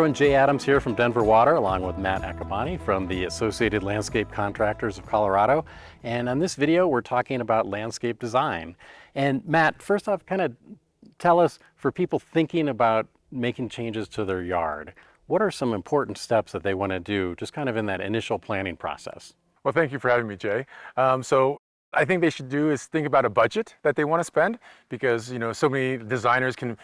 everyone, Jay Adams here from Denver Water, along with Matt Akabane from the Associated Landscape Contractors of Colorado. And on this video, we're talking about landscape design. And Matt, first off, kind of tell us, for people thinking about making changes to their yard, what are some important steps that they want to do just kind of in that initial planning process? Well, thank you for having me, Jay. So I think they should do is think about a budget that they want to spend, because so many designers can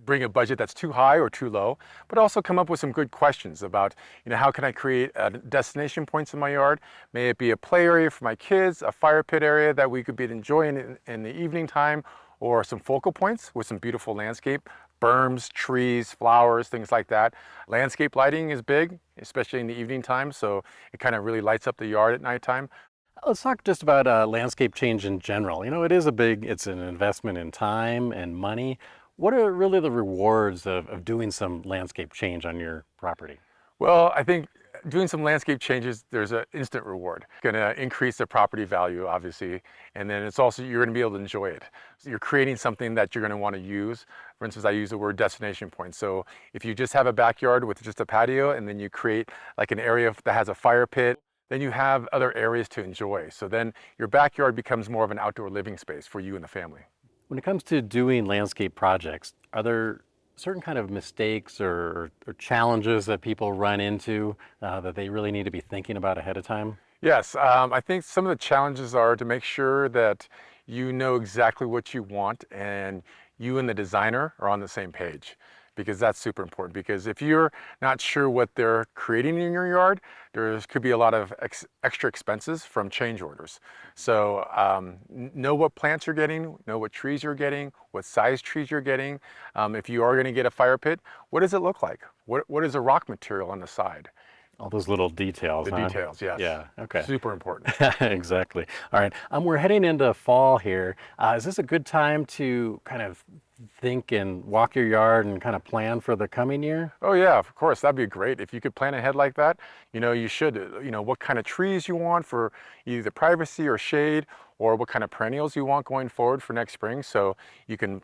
bring a budget that's too high or too low, but also come up with some good questions about how can I create destination points in my yard. May it be a play area for my kids, a fire pit area that we could be enjoying in the evening time, or some focal points with some beautiful landscape, berms, trees, flowers, things like that. Landscape lighting is big, especially in the evening time, so it kind of really lights up the yard at nighttime. Let's talk just about landscape change in general. It's an investment in time and money. What are really the rewards of doing some landscape change on your property? Well, I think doing some landscape changes, there's an instant reward. It's going to increase the property value, obviously, and then it's also, you're going to be able to enjoy it. So you're creating something that you're going to want to use. For instance, I use the word destination point. So if you just have a backyard with just a patio, and then you create like an area that has a fire pit, then you have other areas to enjoy. So then your backyard becomes more of an outdoor living space for you and the family. When it comes to doing landscape projects, are there certain kind of mistakes or challenges that people run into that they really need to be thinking about ahead of time? Yes, I think some of the challenges are to make sure that you know exactly what you want and you and the designer are on the same page, because that's super important. Because if you're not sure what they're creating in your yard, there could be a lot of extra expenses from change orders. So know what plants you're getting, know what trees you're getting, what size trees you're getting. If you are going to get a fire pit, what does it look like? What is the rock material on the side? All those little details. The details, yes. Yeah, okay. Super important. Exactly. All right, we're heading into fall here. Is this a good time to kind of think and walk your yard and kind of plan for the coming year? Oh yeah, of course, that'd be great. If you could plan ahead like that, you should, what kind of trees you want for either privacy or shade, or what kind of perennials you want going forward for next spring. So you can,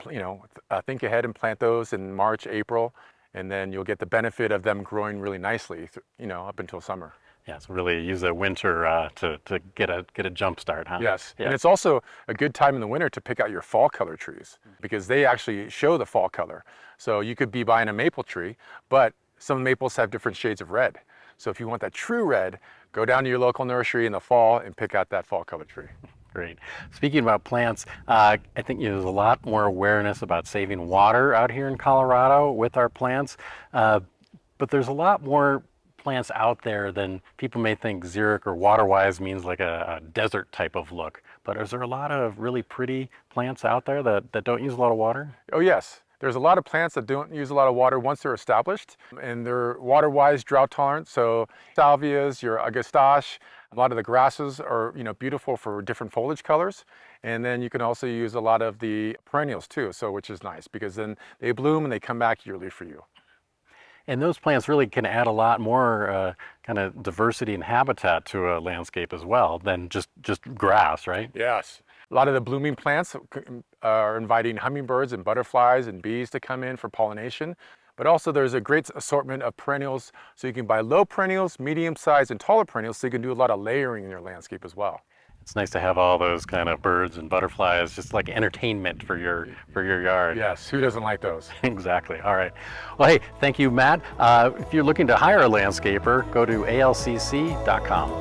think ahead and plant those in March, April, and then you'll get the benefit of them growing really nicely, up until summer. Yeah, so really use the winter to get a jump start, huh? Yes, yeah. And it's also a good time in the winter to pick out your fall color trees, because they actually show the fall color. So you could be buying a maple tree, but some maples have different shades of red. So if you want that true red, go down to your local nursery in the fall and pick out that fall color tree. Great. Speaking about plants, I think there's a lot more awareness about saving water out here in Colorado with our plants, but there's a lot more plants out there than people may think. Xeric or water-wise means like a desert type of look, but is there a lot of really pretty plants out there that don't use a lot of water? Oh yes. There's a lot of plants that don't use a lot of water once they're established, and they're water-wise drought tolerant. So salvias, your agastache, a lot of the grasses are beautiful for different foliage colors. And then you can also use a lot of the perennials too, which is nice, because then they bloom and they come back yearly for you. And those plants really can add a lot more kind of diversity and habitat to a landscape as well than just grass, right? Yes. A lot of the blooming plants are inviting hummingbirds and butterflies and bees to come in for pollination. But also there's a great assortment of perennials, so you can buy low perennials, medium size, and taller perennials, so you can do a lot of layering in your landscape as well. It's nice to have all those kind of birds and butterflies, just like entertainment for your yard. Yes, who doesn't like those? Exactly. All right. Well, hey, thank you, Matt. If you're looking to hire a landscaper, go to alcc.com.